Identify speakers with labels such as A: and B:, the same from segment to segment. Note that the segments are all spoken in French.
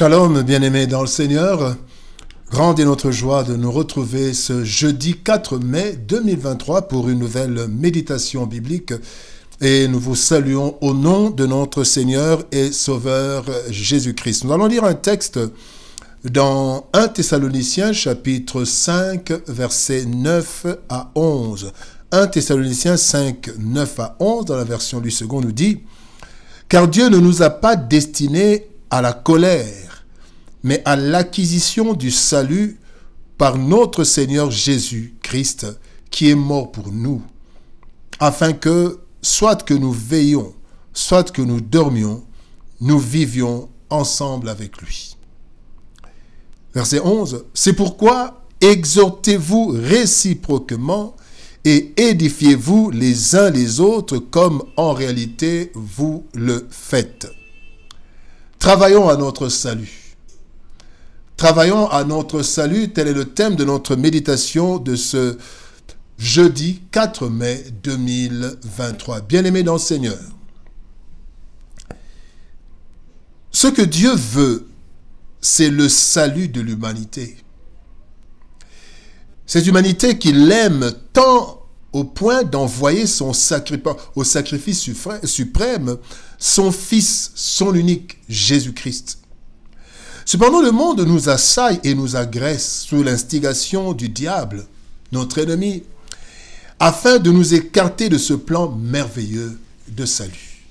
A: Shalom, bien-aimés dans le Seigneur. Grande est notre joie de nous retrouver ce jeudi 4 mai 2023 pour une nouvelle méditation biblique. Et nous vous saluons au nom de notre Seigneur et Sauveur Jésus-Christ. Nous allons lire un texte dans 1 Thessaloniciens chapitre 5 versets 9 à 11. 1 Thessaloniciens 5, 9 à 11 dans la version du second nous dit « Car Dieu ne nous a pas destinés à la colère, mais à l'acquisition du salut par notre Seigneur Jésus-Christ, qui est mort pour nous, afin que, soit que nous veillions, soit que nous dormions, nous vivions ensemble avec lui. » Verset 11, « C'est pourquoi exhortez-vous réciproquement et édifiez-vous les uns les autres comme en réalité vous le faites. » Travaillons à notre salut. Travaillons à notre salut, tel est le thème de notre méditation de ce jeudi 4 mai 2023. Bien-aimés dans le Seigneur, ce que Dieu veut, c'est le salut de l'humanité. Cette humanité qu'il aime tant au point d'envoyer au sacrifice suprême son Fils, son unique Jésus-Christ. Cependant, le monde nous assaille et nous agresse sous l'instigation du diable, notre ennemi, afin de nous écarter de ce plan merveilleux de salut.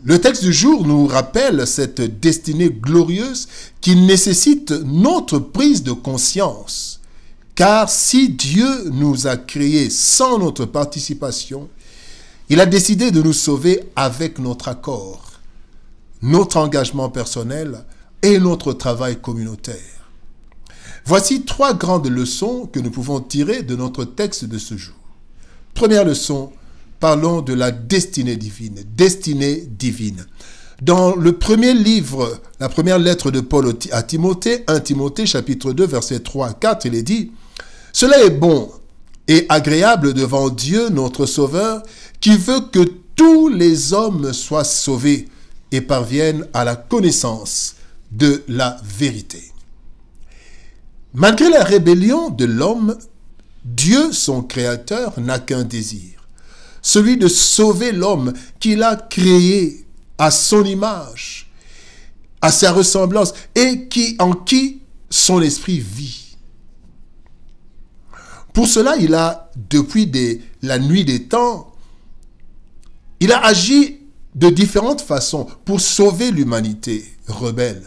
A: Le texte du jour nous rappelle cette destinée glorieuse qui nécessite notre prise de conscience. Car si Dieu nous a créés sans notre participation, il a décidé de nous sauver avec notre accord, notre engagement personnel et notre travail communautaire. Voici 3 grandes leçons que nous pouvons tirer de notre texte de ce jour. Première leçon, parlons de la destinée divine. Destinée divine. Dans le premier livre, la première lettre de Paul à Timothée, 1 Timothée chapitre 2, versets 3 à 4, il est dit « Cela est bon et agréable devant Dieu, notre Sauveur, qui veut que tous les hommes soient sauvés et parviennent à la connaissance de la vérité. » Malgré la rébellion de l'homme, Dieu, son Créateur, n'a qu'un désir, celui de sauver l'homme qu'il a créé à son image, à sa ressemblance, et en qui son esprit vit. Pour cela, il a, depuis la nuit des temps, il a agi de différentes façons pour sauver l'humanité rebelle.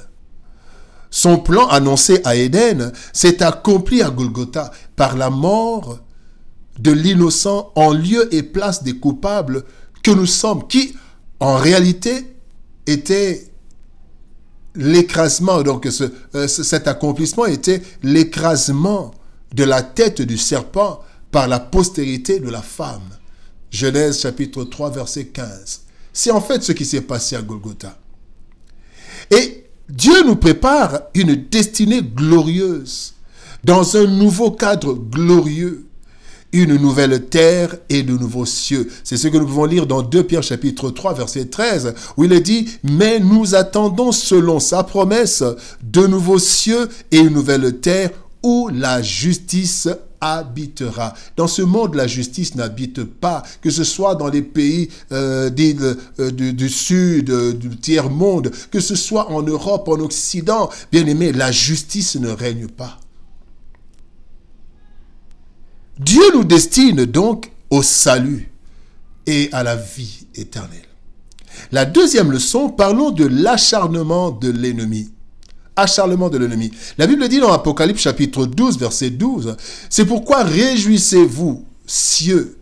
A: Son plan annoncé à Éden s'est accompli à Golgotha par la mort de l'innocent en lieu et place des coupables que nous sommes, qui en réalité était l'écrasement. Donc cet accomplissement était l'écrasement de la tête du serpent par la postérité de la femme. Genèse chapitre 3 verset 15. C'est en fait ce qui s'est passé à Golgotha. Et Dieu nous prépare une destinée glorieuse, dans un nouveau cadre glorieux, une nouvelle terre et de nouveaux cieux. C'est ce que nous pouvons lire dans 2 Pierre chapitre 3 verset 13, où il est dit « Mais nous attendons selon sa promesse de nouveaux cieux et une nouvelle terre où la justice habitera. » Dans ce monde, la justice n'habite pas, que ce soit dans les pays du sud, du tiers-monde, que ce soit en Europe, en Occident. Bien aimé, la justice ne règne pas. Dieu nous destine donc au salut et à la vie éternelle. La deuxième leçon, parlons de l'acharnement de l'ennemi. Acharnement de l'ennemi. La Bible dit dans Apocalypse chapitre 12, verset 12, « C'est pourquoi réjouissez-vous, cieux,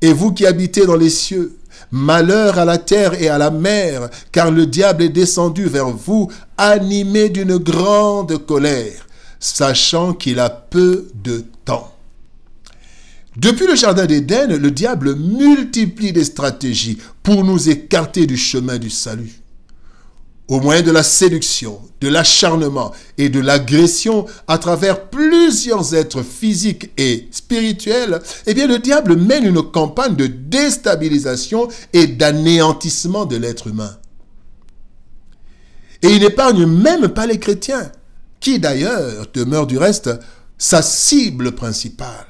A: et vous qui habitez dans les cieux, malheur à la terre et à la mer, car le diable est descendu vers vous, animé d'une grande colère, sachant qu'il a peu de temps. » Depuis le jardin d'Éden, le diable multiplie des stratégies pour nous écarter du chemin du salut. Au moyen de la séduction, de l'acharnement et de l'agression à travers plusieurs êtres physiques et spirituels, eh bien le diable mène une campagne de déstabilisation et d'anéantissement de l'être humain. Et il n'épargne même pas les chrétiens, qui d'ailleurs demeurent du reste sa cible principale.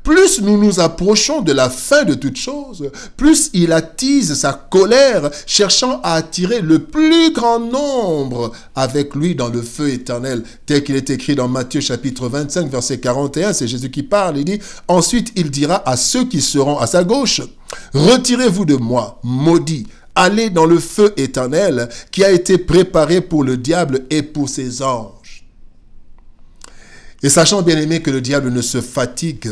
A: Plus nous nous approchons de la fin de toutes choses, plus il attise sa colère, cherchant à attirer le plus grand nombre avec lui dans le feu éternel, tel qu'il est écrit dans Matthieu chapitre 25, verset 41, c'est Jésus qui parle, il dit « Ensuite il dira à ceux qui seront à sa gauche, retirez-vous de moi, maudits, allez dans le feu éternel qui a été préparé pour le diable et pour ses anges. » Et sachant bien aimé que le diable ne se fatigue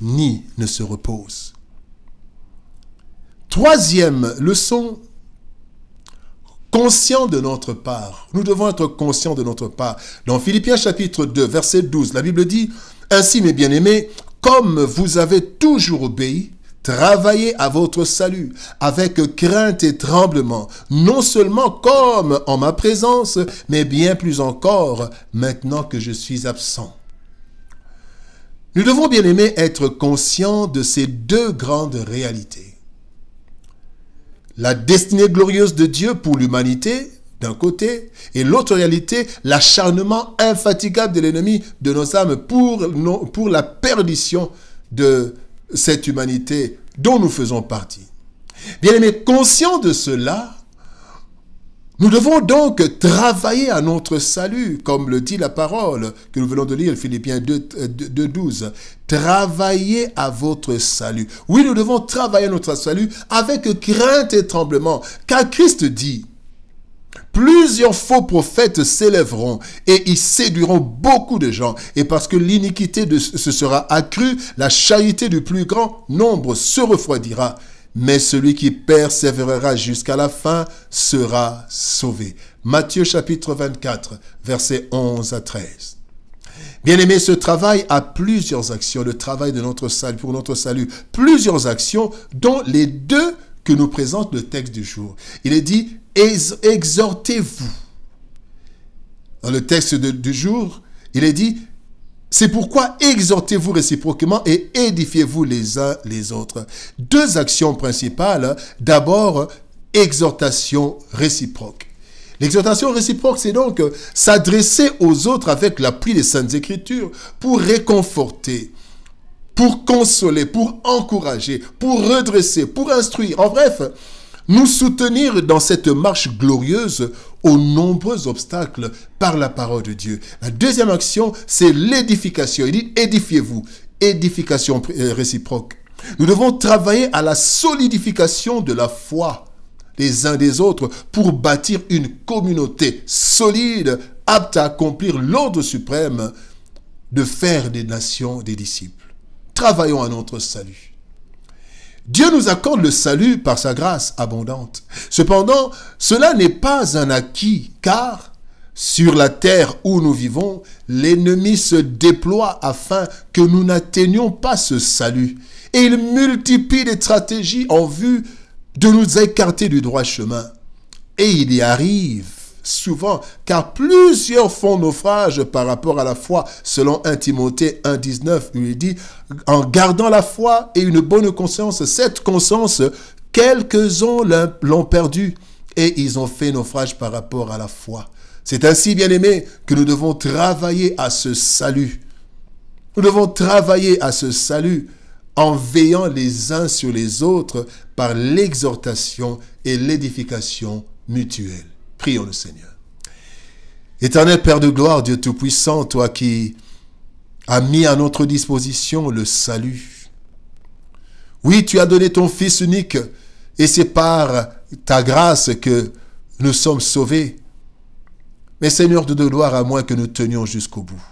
A: ni ne se repose. Troisième leçon, conscient de notre part. Nous devons être conscients de notre part. Dans Philippiens chapitre 2, verset 12, la Bible dit « Ainsi, mes bien-aimés, comme vous avez toujours obéi, travaillez à votre salut, avec crainte et tremblement, non seulement comme en ma présence, mais bien plus encore maintenant que je suis absent. » Nous devons, bien aimés, être conscients de ces deux grandes réalités. La destinée glorieuse de Dieu pour l'humanité, d'un côté, et l'autre réalité, l'acharnement infatigable de l'ennemi de nos âmes pour la perdition de cette humanité dont nous faisons partie. Bien aimés, conscients de cela, nous devons donc travailler à notre salut, comme le dit la parole que nous venons de lire, Philippiens 2, 12. Travaillez à votre salut. Oui, nous devons travailler à notre salut avec crainte et tremblement, car Christ dit, plusieurs faux prophètes s'élèveront et ils séduiront beaucoup de gens. Et parce que l'iniquité se sera accrue, la charité du plus grand nombre se refroidira. Mais celui qui persévérera jusqu'à la fin sera sauvé. Matthieu chapitre 24, versets 11 à 13. Bien-aimés, ce travail a plusieurs actions, le travail de notre salut, pour notre salut, plusieurs actions, dont les deux que nous présente le texte du jour. Il est dit, exhortez-vous. Dans le texte du jour, il est dit, c'est pourquoi exhortez-vous réciproquement et édifiez-vous les uns les autres. Deux actions principales. D'abord, exhortation réciproque. L'exhortation réciproque, c'est donc s'adresser aux autres avec l'appui des Saintes Écritures pour réconforter, pour consoler, pour encourager, pour redresser, pour instruire. En bref, nous soutenir dans cette marche glorieuse aux nombreux obstacles par la parole de Dieu. La deuxième action, c'est l'édification. Il dit, édifiez-vous. Édification réciproque. Nous devons travailler à la solidification de la foi les uns des autres pour bâtir une communauté solide, apte à accomplir l'ordre suprême de faire des nations des disciples. Travaillons à notre salut. Dieu nous accorde le salut par sa grâce abondante. Cependant, cela n'est pas un acquis, car sur la terre où nous vivons, l'ennemi se déploie afin que nous n'atteignions pas ce salut. Et il multiplie des stratégies en vue de nous écarter du droit chemin. Et il y arrive souvent, car plusieurs font naufrage par rapport à la foi, selon 1 Timothée 1,19, où il dit, en gardant la foi et une bonne conscience, cette conscience, quelques-uns l'ont perdue, et ils ont fait naufrage par rapport à la foi. C'est ainsi, bien-aimés, que nous devons travailler à ce salut. Nous devons travailler à ce salut en veillant les uns sur les autres par l'exhortation et l'édification mutuelle. Prions le Seigneur. Éternel Père de gloire, Dieu Tout-Puissant, toi qui as mis à notre disposition le salut. Oui, tu as donné ton Fils unique et c'est par ta grâce que nous sommes sauvés. Mais Seigneur de gloire, à moins que nous tenions jusqu'au bout.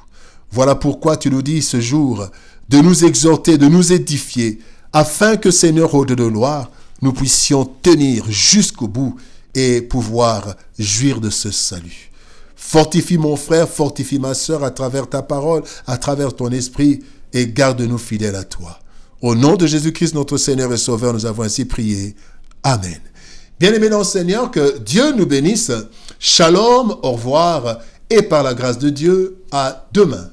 A: Voilà pourquoi tu nous dis ce jour de nous exhorter, de nous édifier, afin que Seigneur, au de gloire, nous puissions tenir jusqu'au bout et pouvoir jouir de ce salut. Fortifie mon frère, fortifie ma sœur à travers ta parole, à travers ton esprit, et garde-nous fidèles à toi. Au nom de Jésus-Christ, notre Seigneur et Sauveur, nous avons ainsi prié. Amen. Bien-aimés dans le Seigneur, que Dieu nous bénisse. Shalom, au revoir, et par la grâce de Dieu, à demain.